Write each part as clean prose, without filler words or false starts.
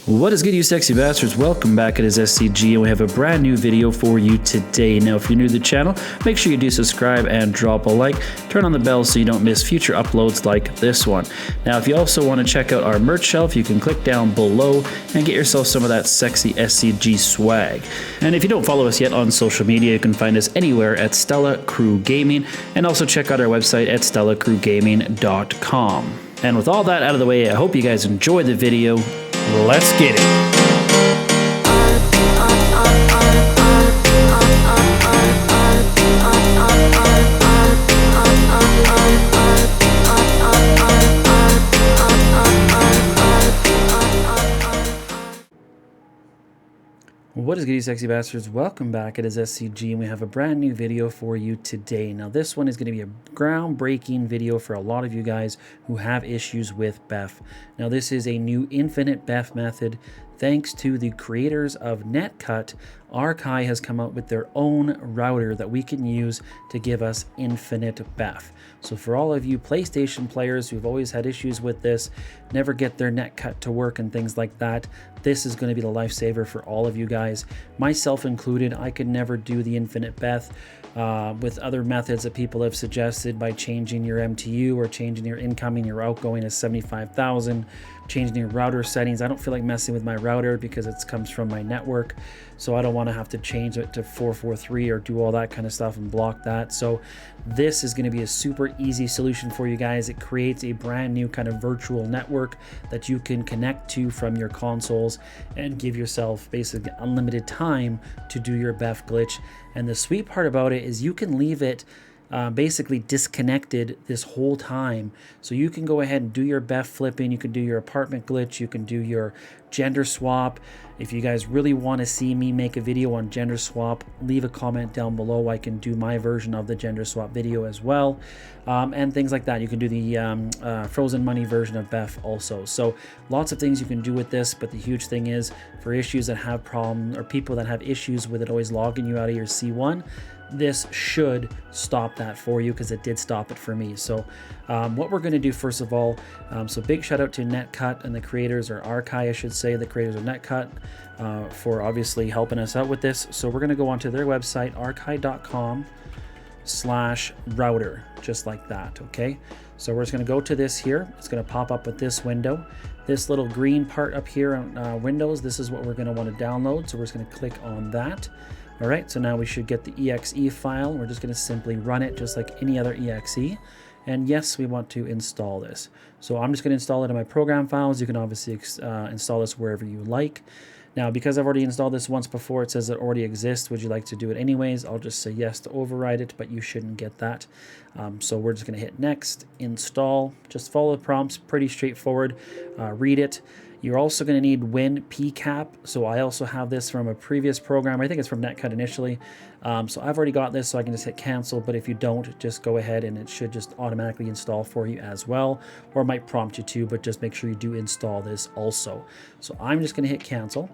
What is good, you sexy bastards? Welcome back. It is SCG, and we have a brand new video for you today. Now, if you're new to the channel, make sure you do subscribe and drop a like. Turn on the bell so you don't miss future uploads like this one. Now, if you also want to check out our merch shelf, you can click down below and get yourself some of that sexy SCG swag. And if you don't follow us yet on social media, you can find us anywhere at Stella Crew Gaming, and also check out our website at StellaCrewGaming.com. And with all that out of the way, I hope you guys enjoyed the video. Let's get it. What is good, you sexy bastards? Welcome back. It is SCG, and we have a brand new video for you today. Now, this one is going to be a groundbreaking video for a lot of you guys who have issues with BEFF. Now, this is a new infinite BEFF method. Thanks to the creators of Netcut, ARCAI has come out with their own router that we can use to give us infinite BEFF. So for all of you PlayStation players who've always had issues with this, never get their Netcut to work and things like that, this is going to be the lifesaver for all of you guys, myself included. I could never do the infinite BEFF with other methods that people have suggested, by changing your MTU or changing your incoming, your outgoing to 75,000, changing your router settings. I don't feel like messing with my router because it comes from my network, so I don't want to have to change it to 443 or do all that kind of stuff and block that. So this is going to be a super easy solution for you guys. It creates a brand new kind of virtual network that you can connect to from your consoles and give yourself basically unlimited time to do your BEFF glitch. And the sweet part about it is you can leave it basically disconnected this whole time. So you can go ahead and do your BEFF flipping, you can do your apartment glitch, you can do your gender swap. If you guys really want to see me make a video on gender swap, leave a comment down below. I can do my version of the gender swap video as well, and things like that. You can do the frozen money version of BEFF also. So lots of things you can do with this, but the huge thing is for issues that have problems, or people that have issues with it always logging you out of your C1, this should stop that for you, because it did stop it for me. So what we're going to do first of all, so big shout out to Netcut and the creators, or ARCAI I should say, the creators of Netcut, for obviously helping us out with this. So we're going to go onto their website, arcai.com/router, just like that. Okay, so we're just going to go to this here. It's going to pop up with this window. This little green part up here on Windows, this is what we're going to want to download. So we're just going to click on that. All right, so now we should get the exe file. We're just going to simply run it just like any other exe. And yes, we want to install this. So I'm just going to install it in my program files. You can obviously install this wherever you like. Now, because I've already installed this once before, it says it already exists. Would you like to do it anyways? I'll just say yes to override it, but you shouldn't get that. So we're just going to hit next, install. Just follow the prompts, pretty straightforward. Read it. You're also going to need WinPCAP. So I also have this from a previous program. I think it's from Netcut initially. So I've already got this, so I can just hit cancel. But if you don't, just go ahead and it should just automatically install for you as well. Or it might prompt you to, but just make sure you do install this also. So I'm just going to hit cancel.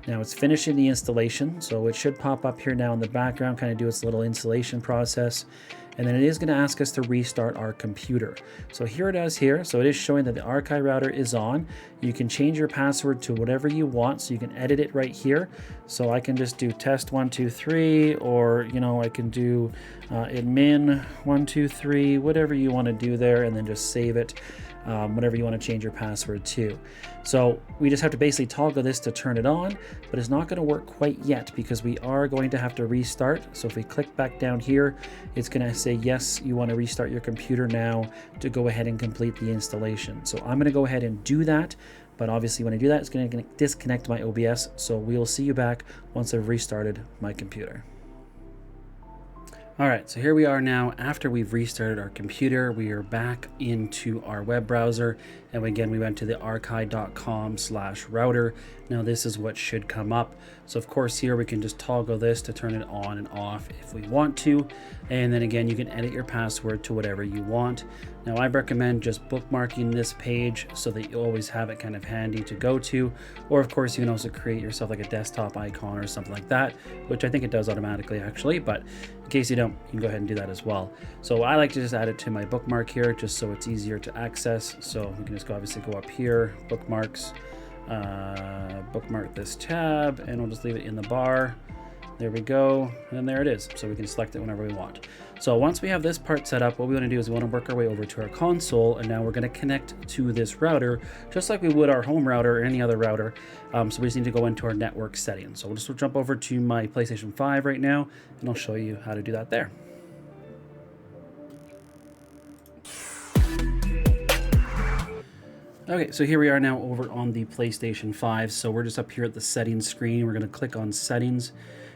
Now it's finishing the installation. So it should pop up here now in the background, kind of do its little installation process. And then it is going to ask us to restart our computer. So here it is here. So it is showing that the ARCAI router is on. You can change your password to whatever you want. So you can edit it right here. So I can just do test123, or, you know, I can do admin123, whatever you want to do there, and then just save it. Whatever you want to change your password to. So we just have to basically toggle this to turn it on, but it's not going to work quite yet because we are going to have to restart. So if we click back down here, it's going to say, yes, you want to restart your computer now to go ahead and complete the installation. So I'm going to go ahead and do that. But obviously when I do that, it's going to disconnect my OBS. So we'll see you back once I've restarted my computer. All right, so here we are now. After we've restarted our computer, we are back into our web browser. And again, we went to the arcai.com/router. Now this is what should come up. So of course here we can just toggle this to turn it on and off if we want to. And then again, you can edit your password to whatever you want. Now I recommend just bookmarking this page so that you always have it kind of handy to go to. Or of course you can also create yourself like a desktop icon or something like that, which I think it does automatically actually, but in case you don't, you can go ahead and do that as well. So I like to just add it to my bookmark here just so it's easier to access. So we can just obviously go up here, bookmarks, bookmark this tab, and we'll just leave it in the bar. There we go, and there it is. So we can select it whenever we want. So once we have this part set up, what we want to do is we want to work our way over to our console, and now we're going to connect to this router, just like we would our home router or any other router. So we just need to go into our network settings. So we'll just jump over to my PlayStation 5 right now, and I'll show you how to do that there. Okay, so here we are now over on the PlayStation 5. So we're just up here at the settings screen. We're going to click on settings,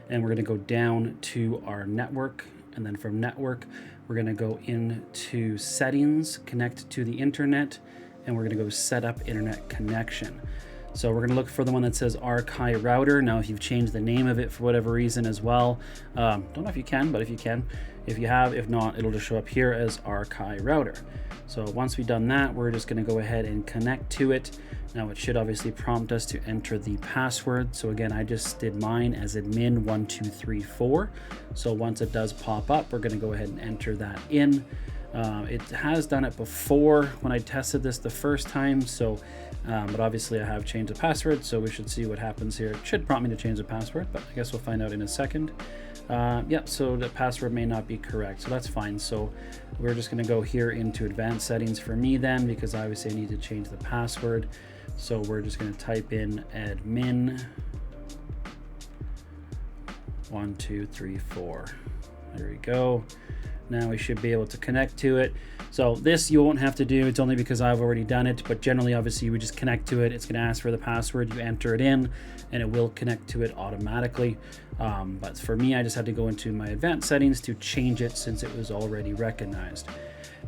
and we're going to go down to our network. And then from network, we're going to go into settings, connect to the internet, and we're going to go set up internet connection. So we're going to look for the one that says ARCAI router. Now, if you've changed the name of it for whatever reason as well, don't know if you can, but if you can, if you have, if not, it'll just show up here as ARCAI router. So once we've done that, we're just going to go ahead and connect to it. Now it should obviously prompt us to enter the password. So again, I just did mine as admin1234. So once it does pop up, we're going to go ahead and enter that in. It has done it before when I tested this the first time, so but obviously I have changed the password, so we should see what happens here. It should prompt me to change the password, but I guess we'll find out in a second. Yep, so the password may not be correct, so that's fine. So we're just going to go here into advanced settings for me then, because obviously I need to change the password. So we're just going to type in admin 1234. There we go. Now we should be able to connect to it. So this you won't have to do. It's only because I've already done it, but generally, obviously, you would just connect to it. It's going to ask for the password. You enter it in, and it will connect to it automatically. But for me, I just had to go into my advanced settings to change it since it was already recognized.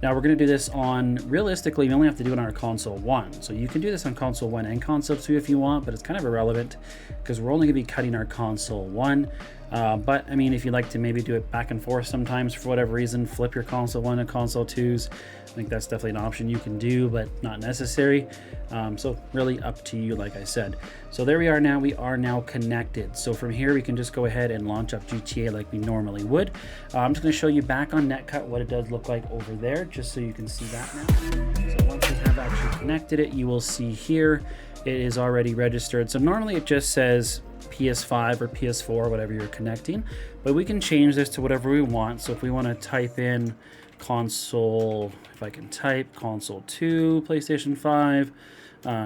Now we're going to do this on, realistically, we only have to do it on our console 1. So you can do this on console 1 and console 2 if you want, but it's kind of irrelevant because we're only going to be cutting our console 1. But I mean, if you'd like to maybe do it back and forth sometimes for whatever reason, flip your console 1 and console 2s, I think that's definitely an option you can do, but not necessary. So really up to you, like I said. So there we are now. We are now connected. So from here, we can just go ahead and launch up GTA like we normally would. I'm just going to show you back on Netcut what it does look like over there, just so you can see that now. So once we have actually connected it, you will see here it is already registered. So normally it just says PS5 or PS4, whatever you're connecting, but we can change this to whatever we want. So if we want to type in console, if I can type console 2, PlayStation 5,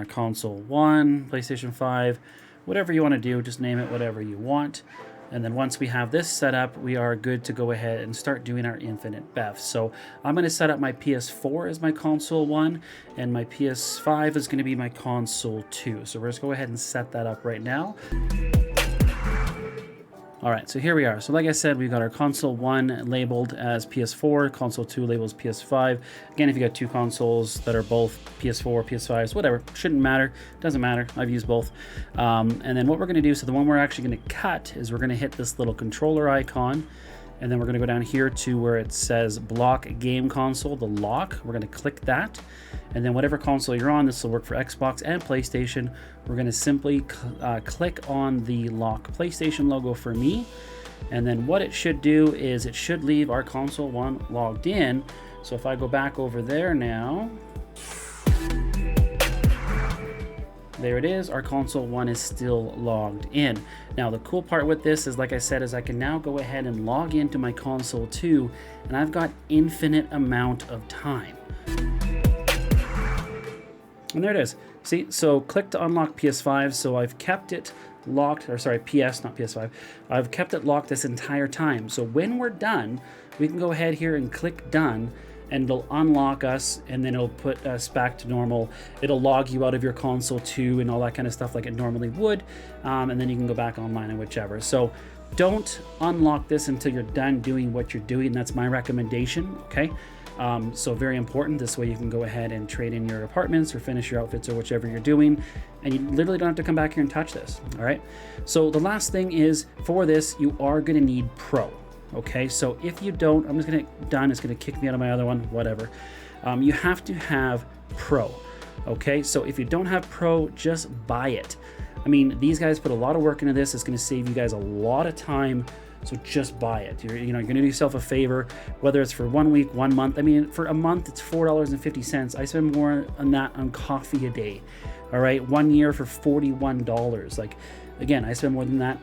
console 1, PlayStation 5, whatever you want to do, just name it whatever you want. And then once we have this set up, we are good to go ahead and start doing our infinite BEFF. So I'm going to set up my PS4 as my console 1, and my PS5 is going to be my console 2. So we're just going to go ahead and set that up right now. All right, so here we are. So like I said, we've got our console 1 labeled as PS4, console 2 labels PS5. Again, if you got two consoles that are both PS4, PS5s, whatever, shouldn't matter. Doesn't matter. I've used both. And then what we're going to do, so the one we're actually going to cut is we're going to hit this little controller icon, and then we're going to go down here to where it says block game console, the lock. We're going to click that, and then whatever console you're on, this will work for Xbox and PlayStation. We're going to simply click on the lock PlayStation logo for me, and then what it should do is it should leave our console 1 logged in. So if I go back over there now, there it is, our console 1 is still logged in. Now the cool part with this is, like I said, is I can now go ahead and log into my console 2, and I've got infinite amount of time. And there it is. See, so click to unlock PS5, so I've kept it locked, or sorry, PS, not PS5. I've kept it locked this entire time. So when we're done, we can go ahead here and click done, and it'll unlock us, and then it'll put us back to normal. It'll log you out of your console 2 and all that kind of stuff like it normally would, and then you can go back online and whichever. So don't unlock this until you're done doing what you're doing. That's my recommendation, okay? So very important. This way you can go ahead and trade in your apartments or finish your outfits or whichever you're doing, and you literally don't have to come back here and touch this, all right? So the last thing is, for this, you are gonna need Pro. Okay, so if you don't, I'm just gonna done. It's gonna kick me out of my other one, whatever. You have to have Pro. Okay, so if you don't have Pro, just buy it. I mean, these guys put a lot of work into this. It's gonna save you guys a lot of time. So just buy it. You're gonna do yourself a favor, whether it's for 1 week, 1 month. I mean, for a month, it's $4.50. I spend more on that on coffee a day All right, 1 year for $41. Like, again, I spend more than that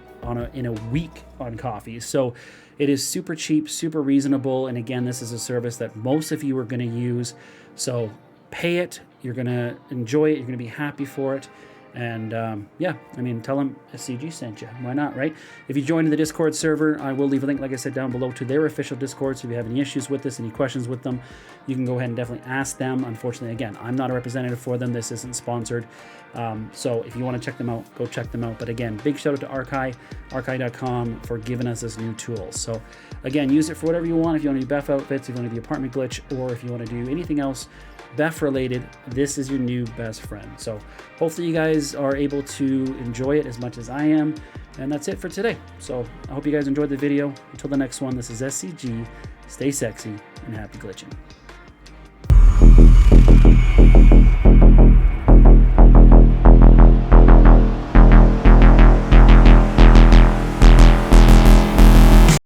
in a week on coffee. So it is super cheap, super reasonable. And again, this is a service that most of you are going to use. So pay it. You're going to enjoy it. You're going to be happy for it. And yeah, I mean, tell them SCG sent you. Why not, right? If you join the Discord server, I will leave a link, like I said, down below to their official Discord. So if you have any issues with this, any questions with them, you can go ahead and definitely ask them. Unfortunately, again, I'm not a representative for them. This isn't sponsored. So if you want to check them out, go check them out. But again, big shout out to ARCAI, ARCAI.com for giving us this new tool. So again, use it for whatever you want. If you want to do BEFF outfits, if you want to do apartment glitch, or if you want to do anything else BEFF related, this is your new best friend. So hopefully you guys are able to enjoy it as much as I am. And that's it for today. So I hope you guys enjoyed the video. Until the next one, this is SCG. Stay sexy and happy glitching.